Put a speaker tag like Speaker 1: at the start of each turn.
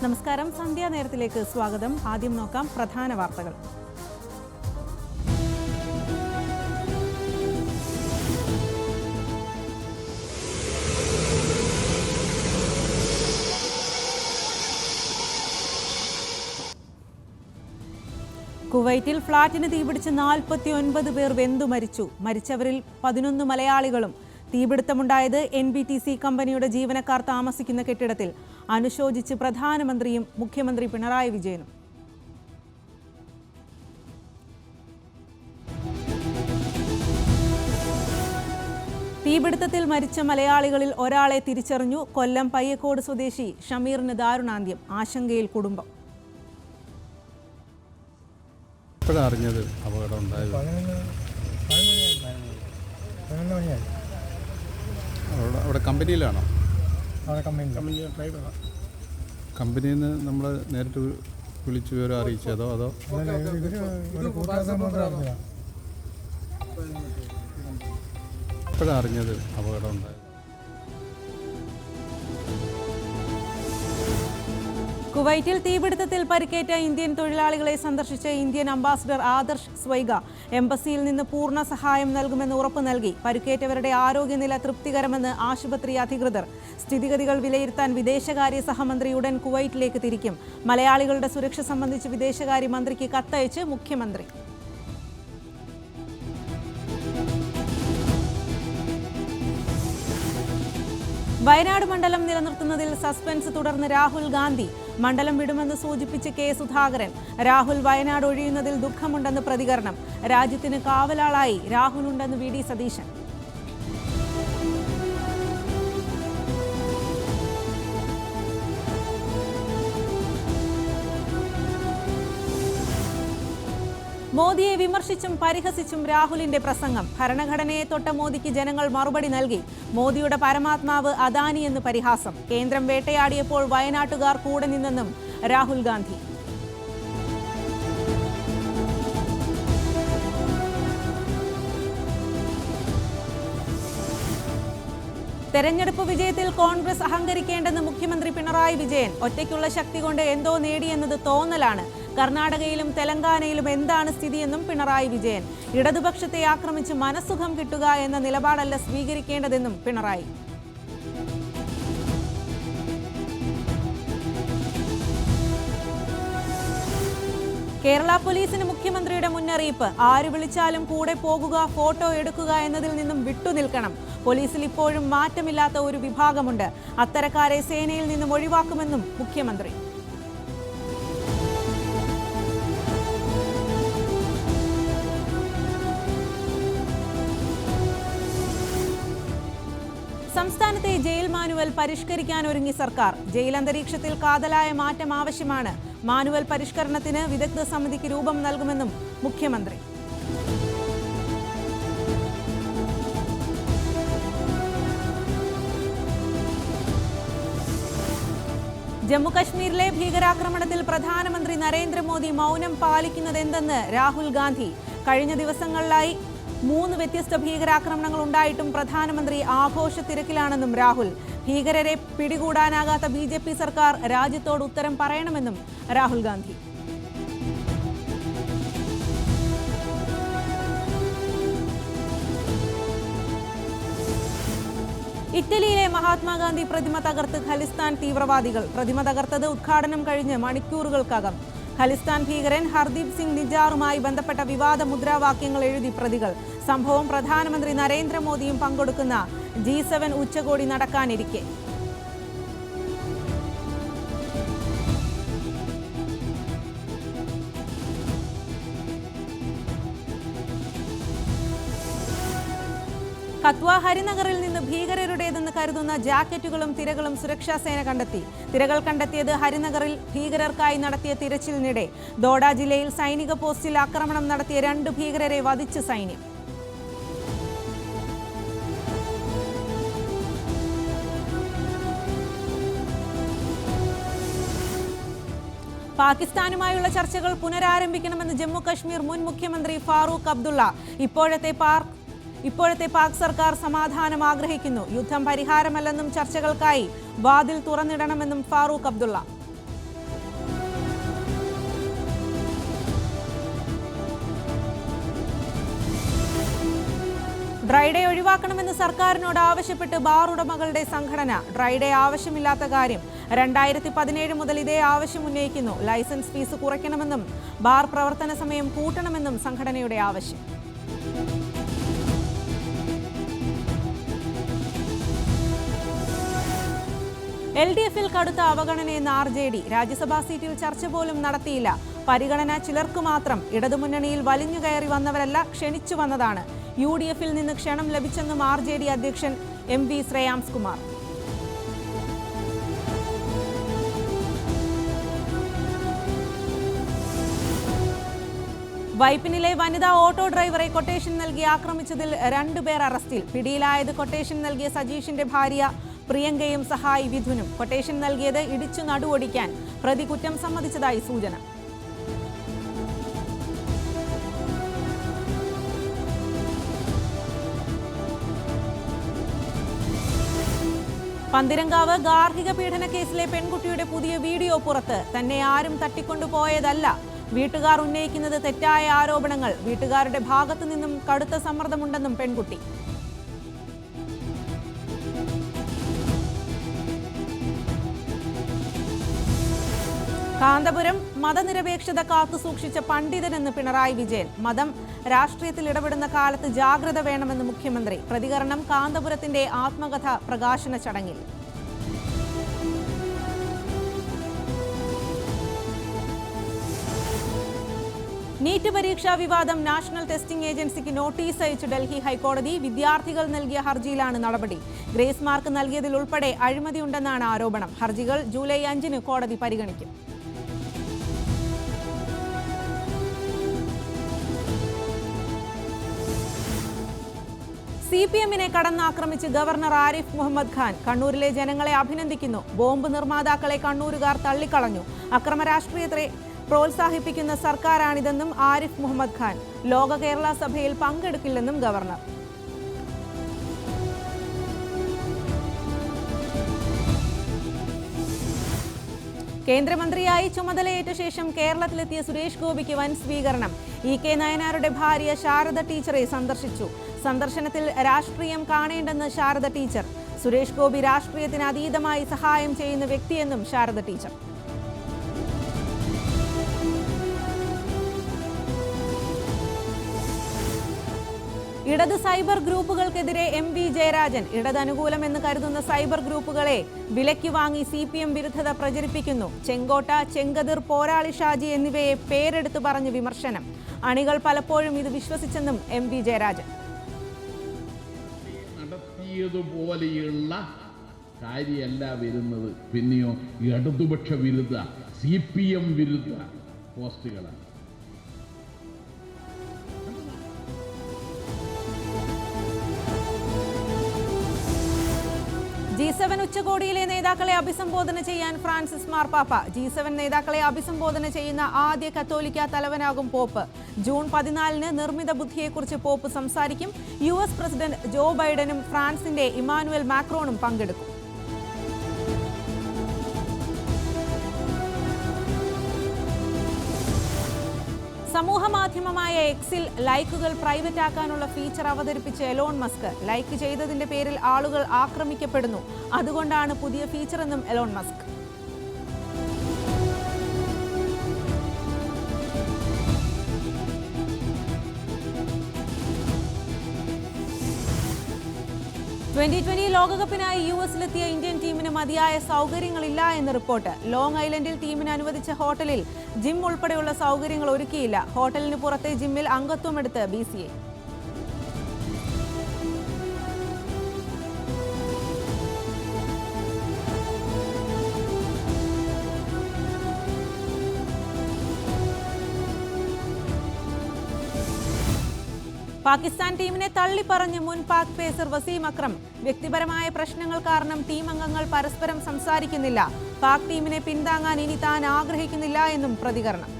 Speaker 1: നമസ്കാരം, സന്ധ്യാ നേരത്തിലേക്ക് സ്വാഗതം. ആദ്യം നോക്കാം പ്രധാന വാർത്തകൾ. കുവൈറ്റിൽ ഫ്ളാറ്റിന് തീപിടിച്ച് 49 പേർ വെന്തു മരിച്ചു. മരിച്ചവരിൽ 11 മലയാളികളും. തീപിടുത്തമുണ്ടായത് NBTC കമ്പനിയുടെ ജീവനക്കാർ താമസിക്കുന്ന കെട്ടിടത്തിൽ. അനുശോചിച്ച് പ്രധാനമന്ത്രിയും മുഖ്യമന്ത്രി പിണറായി വിജയനും. തീപിടുത്തത്തിൽ മരിച്ച മലയാളികളിൽ ഒരാളെ തിരിച്ചറിഞ്ഞു. കൊല്ലം പയ്യക്കോട് സ്വദേശി ഷമീറിന് ദാരുണാന്ത്യം. ആശങ്കയിൽ കുടുംബം.
Speaker 2: അറിഞ്ഞത് അപകടം ഉണ്ടായത് അവിടെ കമ്പനിയിലാണോ? കമ്പനിയിൽ നിന്ന് നമ്മൾ നേരിട്ട് വിളിച്ചു വിവരം അറിയിച്ചതോ അതോ എപ്പോഴാണ് അറിഞ്ഞത് അപകടം ഉണ്ടായത്?
Speaker 1: കുവൈറ്റിൽ തീപിടുത്തത്തിൽ പരിക്കേറ്റ ഇന്ത്യൻ തൊഴിലാളികളെ സന്ദർശിച്ച ഇന്ത്യൻ അംബാസിഡർ ആദർശ് സ്വൈഗ എംബസിയിൽ നിന്ന് പൂർണ്ണ സഹായം നൽകുമെന്ന് ഉറപ്പു നൽകി. പരിക്കേറ്റവരുടെ ആരോഗ്യനില തൃപ്തികരമെന്ന് ആശുപത്രി അധികൃതർ. സ്ഥിതിഗതികൾ വിലയിരുത്താൻ വിദേശകാര്യ സഹമന്ത്രി ഉടൻ കുവൈറ്റിലേക്ക് തിരിക്കും. മലയാളികളുടെ സുരക്ഷ സംബന്ധിച്ച് വിദേശകാര്യ മന്ത്രിക്ക് കത്തയച്ച് മുഖ്യമന്ത്രി. വയനാട് മണ്ഡലം നിലനിർത്തുന്നതിൽ സസ്പെൻസ് തുടർന്ന് രാഹുൽ ഗാന്ധി. മണ്ഡലം വിടുമെന്ന് സൂചിപ്പിച്ച് കെ സുധാകരൻ. രാഹുൽ വയനാട് ഒഴിയുന്നതിൽ ദുഃഖമുണ്ടെന്ന് പ്രതികരണം. രാജ്യത്തിന് കാവലാളായി രാഹുലുണ്ടെന്ന് VD സതീശൻ. മോദിയെ വിമർശിച്ചും പരിഹസിച്ചും രാഹുലിന്റെ പ്രസംഗം. ഭരണഘടനയെ തൊട്ട മോദിക്ക് ജനങ്ങൾ മറുപടി നൽകി. മോദിയുടെ പരമാത്മാവ് അദാനി എന്ന് പരിഹാസം. കേന്ദ്രം വേട്ടയാടിയപ്പോൾ വയനാട്ടുകാർ കൂടെ നിന്നെന്നും രാഹുൽ ഗാന്ധി. തെരഞ്ഞെടുപ്പ് വിജയത്തിൽ കോൺഗ്രസ് അഹങ്കരിക്കേണ്ടെന്ന് മുഖ്യമന്ത്രി പിണറായി വിജയൻ. ഒറ്റയ്ക്കുള്ള ശക്തി കൊണ്ട് എന്തോ നേടിയെന്നത് തോന്നലാണ്. കർണാടകയിലും തെലങ്കാനയിലും എന്താണ് സ്ഥിതിയെന്നും പിണറായി വിജയൻ. ഇടതുപക്ഷത്തെ ആക്രമിച്ച് മനസ്സുഖം കിട്ടുക എന്ന നിലപാടല്ല സ്വീകരിക്കേണ്ടതെന്നും പിണറായി. കേരള പോലീസിന് മുഖ്യമന്ത്രിയുടെ മുന്നറിയിപ്പ്. ആര് വിളിച്ചാലും കൂടെ പോകുക, ഫോട്ടോ എടുക്കുക എന്നതിൽ നിന്നും വിട്ടുനിൽക്കണം. പോലീസിൽ ഇപ്പോഴും മാറ്റമില്ലാത്ത ഒരു വിഭാഗമുണ്ട്. അത്തരക്കാരെ സേനയിൽ നിന്നും ഒഴിവാക്കുമെന്നും മുഖ്യമന്ത്രി. സംസ്ഥാനത്തെ ജയിൽ മാനുവൽ പരിഷ്കരിക്കാനൊരുങ്ങി സർക്കാർ. ജയിൽ അന്തരീക്ഷത്തിൽ കാതലായ മാറ്റം ആവശ്യമാണ്. മാനുവൽ പരിഷ്കരണത്തിന് വിദഗ്ധ സമിതിക്ക് രൂപം നൽകുമെന്നും മുഖ്യമന്ത്രി. ജമ്മുകശ്മീരിലെ ഭീകരാക്രമണത്തിൽ പ്രധാനമന്ത്രി നരേന്ദ്രമോദി മൗനം പാലിക്കുന്നതെന്തെന്ന് രാഹുൽ ഗാന്ധി. കഴിഞ്ഞ ദിവസങ്ങളിലായി 3 വ്യത്യസ്ത ഭീകരാക്രമണങ്ങൾ ഉണ്ടായിട്ടും പ്രധാനമന്ത്രി ആഘോഷ തിരക്കിലാണെന്നും രാഹുൽ. ഭീകരരെ പിടികൂടാനാകാത്ത BJP സർക്കാർ രാജ്യത്തോട് ഉത്തരം പറയണമെന്നും രാഹുൽ ഗാന്ധി. ഇറ്റലിയിലെ മഹാത്മാഗാന്ധി പ്രതിമ തകർത്ത് ഖലിസ്ഥാൻ തീവ്രവാദികൾ. പ്രതിമ തകർത്തത് ഉദ്ഘാടനം കഴിഞ്ഞ് മണിക്കൂറുകൾക്കകം. ഖലിസ്ഥാൻ ഭീകരൻ ഹർദീപ് സിംഗ് നിജാറുമായി ബന്ധപ്പെട്ട വിവാദ മുദ്രാവാക്യങ്ങൾ എഴുതി പ്രതികൾ. സംഭവം പ്രധാനമന്ത്രി നരേന്ദ്രമോദിയും പങ്കെടുക്കുന്ന G7 ഉച്ചകോടി നടക്കാനിരിക്കെ. കത്വ ഹരിനഗറിൽ നിന്ന് ഭീകരരുടേതെന്ന് കരുതുന്ന ജാക്കറ്റുകളും തിരകളും സുരക്ഷാസേന കണ്ടെത്തി. തിരകൾ കണ്ടെത്തിയത് ഹരിനഗറിൽ ഭീകരർക്കായി നടത്തിയ തിരച്ചിലിനിടെ. ദോഡ ജില്ലയിൽ സൈനിക പോസ്റ്റിൽ ആക്രമണം നടത്തിയ 2 ഭീകരരെ വധിച്ച് സൈന്യം. പാകിസ്ഥാനുമായുള്ള ചർച്ചകൾ പുനരാരംഭിക്കണമെന്ന് ജമ്മു കശ്മീർ മുൻ മുഖ്യമന്ത്രി ഫാറൂഖ് അബ്ദുള്ള. ഇപ്പോഴത്തെ പാക് സർക്കാർ സമാധാനം ആഗ്രഹിക്കുന്നു. യുദ്ധം പരിഹാരമല്ലെന്നും ചർച്ചകൾക്കായി വാതിൽ തുറന്നിടണമെന്നും ഫാറൂഖ് അബ്ദുള്ള. ഡ്രൈഡേ ഒഴിവാക്കണമെന്ന് സർക്കാരിനോട് ആവശ്യപ്പെട്ട് ബാർ ഉടമകളുടെ സംഘടന. ഡ്രൈഡേ ആവശ്യമില്ലാത്ത കാര്യം. 2017 മുതൽ ഇതേ ആവശ്യം ഉന്നയിക്കുന്നു. ലൈസൻസ് ഫീസ് കുറയ്ക്കണമെന്നും ബാർ പ്രവർത്തന സമയം കൂട്ടണമെന്നും സംഘടനയുടെ ആവശ്യം. LDF-ൽ കടുത്ത അവഗണനയെന്ന് RJD. രാജ്യസഭാ സീറ്റിൽ ചർച്ച പോലും നടത്തിയില്ല. പരിഗണന ചിലർക്ക് മാത്രം. ഇടതുമുന്നണിയിൽ വലിഞ്ഞുകയറി വന്നവരല്ല, ക്ഷണിച്ചു വന്നതാണ്. UDF-ൽ നിന്ന് ക്ഷണം ലഭിച്ചെന്നും RJD അധ്യക്ഷൻ MV ശ്രേയാംസ് കുമാർ. വൈപ്പിനിലെ വനിതാ ഓട്ടോ ഡ്രൈവറെ കൊട്ടേഷൻ നൽകി ആക്രമിച്ചതിൽ 2 പേർ അറസ്റ്റിൽ. പിടിയിലായത് കൊട്ടേഷൻ നൽകിയ സജീഷിന്റെ ഭാര്യ പ്രിയങ്കയും സഹായി വിധുനും. കൊട്ടേഷൻ നൽകിയത് ഇടിച്ചു നടുവൊടിക്കാൻ. പ്രതി കുറ്റം സമ്മതിച്ചതായി സൂചന. പന്തിരങ്കാവ് ഗാർഹിക പീഡന കേസിലെ പെൺകുട്ടിയുടെ പുതിയ വീഡിയോ പുറത്ത്. തന്നെ ആരും തട്ടിക്കൊണ്ടുപോയതല്ല. വീട്ടുകാർ ഉന്നയിക്കുന്നത് തെറ്റായ ആരോപണങ്ങൾ. വീട്ടുകാരുടെ ഭാഗത്തു നിന്നും കടുത്ത സമ്മർദ്ദമുണ്ടെന്നും പെൺകുട്ടി. കാന്തപുരം മതനിരപേക്ഷത കാത്തുസൂക്ഷിച്ച പണ്ഡിതനെന്ന് പിണറായി വിജയൻ. മതം രാഷ്ട്രീയത്തിൽ ഇടപെടുന്ന കാലത്ത് ജാഗ്രത വേണമെന്ന് മുഖ്യമന്ത്രി. പ്രതികരണം കാന്തപുരത്തിന്റെ ആത്മകഥ പ്രകാശന ചടങ്ങിൽ. നീറ്റ് പരീക്ഷാ വിവാദം. നാഷണൽ ടെസ്റ്റിംഗ് ഏജൻസിക്ക് നോട്ടീസ് അയച്ചു ഡൽഹി ഹൈക്കോടതി. വിദ്യാർത്ഥികൾ നൽകിയ ഹർജിയിലാണ് നടപടി. ഗ്രേസ് മാർക്ക് നൽകിയതിൽ ഉൾപ്പെടെ അഴിമതിയുണ്ടെന്നാണ് ആരോപണം. ഹർജികൾ ജൂലൈ 5-ന് കോടതി പരിഗണിക്കും. CPM-നെ കടന്നാക്രമിച്ച് ഗവർണർ ആരിഫ് മുഹമ്മദ് ഖാൻ. കണ്ണൂരിലെ ജനങ്ങളെ അഭിനന്ദിക്കുന്നു. ബോംബ് നിർമ്മാതാക്കളെ കണ്ണൂരുകാർ തള്ളിക്കളഞ്ഞു. അക്രമ രാഷ്ട്രീയത്തെ പ്രോത്സാഹിപ്പിക്കുന്ന സർക്കാരാണിതെന്നും ആരിഫ് മുഹമ്മദ് ഖാൻ. ലോക കേരള സഭയിൽ പങ്കെടുക്കില്ലെന്നും ഗവർണർ. കേന്ദ്രമന്ത്രിയായി ചുമതലയേറ്റ ശേഷം കേരളത്തിലെത്തിയ സുരേഷ് ഗോപിക്ക് വൻ സ്വീകരണം. EK നയനാരുടെ ഭാര്യ ശാരദ ടീച്ചറെ സന്ദർശിച്ചു. സന്ദർശനത്തിൽ രാഷ്ട്രീയം കാണേണ്ടെന്ന് ശാരദ ടീച്ചർ. സുരേഷ് ഗോപി രാഷ്ട്രീയത്തിന് അതീതമായി സഹായം ചെയ്യുന്ന വ്യക്തിയെന്നും ശാരദ ടീച്ചർ. ഇടത് സൈബർ ഗ്രൂപ്പുകൾക്കെതിരെ MV ജയരാജൻ. ഇടത് അനുകൂലമെന്ന് കരുതുന്ന സൈബർ ഗ്രൂപ്പുകളെ വിലയ്ക്ക് വാങ്ങി CPM വിരുദ്ധത പ്രചരിപ്പിക്കുന്നു. ചെങ്കോട്ട, ചെങ്കതിർ, പോരാളി ഷാജി എന്നിവയെ പേരെടുത്തു പറഞ്ഞ് വിമർശനം. അണികൾ പലപ്പോഴും ഇത് വിശ്വസിച്ചെന്നും MV ജയരാജൻ.
Speaker 3: നടത്തിയതുപോലെയുള്ള കാര്യമല്ല വരുന്നത്. പിന്നെയോ ഇടതുപക്ഷ വിരുദ്ധ CPM വിരുദ്ധ പോസ്റ്റുകളാണ്.
Speaker 1: G7 ഉച്ചകോടിയിലെ നേതാക്കളെ അഭിസംബോധന ചെയ്യാൻ ഫ്രാൻസിസ് മാർപ്പാപ്പ. G7 നേതാക്കളെ അഭിസംബോധന ചെയ്യുന്ന ആദ്യ കത്തോലിക്ക തലവനാകും പോപ്പ്. ജൂൺ 14-ന് നിർമ്മിത ബുദ്ധിയെക്കുറിച്ച് പോപ്പ് സംസാരിക്കും. US പ്രസിഡന്റ് ജോ ബൈഡനും ഫ്രാൻസിന്റെ ഇമാനുവൽ മാക്രോണും പങ്കെടുക്കും. സമൂഹ മാധ്യമമായ എക്സിൽ ലൈക്കുകൾ പ്രൈവറ്റ് ആക്കാനുള്ള ഫീച്ചർ അവതരിപ്പിച്ച എലോൺ മസ്ക്. ലൈക്ക് ചെയ്തതിന്റെ പേരിൽ ആളുകൾ ആക്രമിക്കപ്പെടുന്നു. അതുകൊണ്ടാണ് പുതിയ ഫീച്ചറെന്നും എലോൺ മസ്ക്. T20 ലോകകപ്പിനായി US-ലെത്തിയ ഇന്ത്യൻ ടീമിന് മതിയായ സൗകര്യങ്ങളില്ല എന്ന് റിപ്പോർട്ട്. ലോങ് ഐലൻഡിൽ ടീമിന് അനുവദിച്ച ഹോട്ടലിൽ ജിം ഉൾപ്പെടെയുള്ള സൗകര്യങ്ങൾ ഒരുക്കിയില്ല. ഹോട്ടലിന് പുറത്തെ ജിമ്മിൽ അംഗത്വമെടുത്ത് BCA. പാകിസ്ഥാൻ ടീമിനെ തള്ളിപ്പറഞ്ഞ് മുൻ പാക് പേസർ വസീം അക്രം. വ്യക്തിപരമായ പ്രശ്നങ്ങൾ കാരണം ടീം അംഗങ്ങൾ പരസ്പരം സംസാരിക്കുന്നില്ല. പാക് ടീമിനെ പിന്താങ്ങാൻ ഇനി താൻ ആഗ്രഹിക്കുന്നില്ല എന്നും പ്രതികരണം.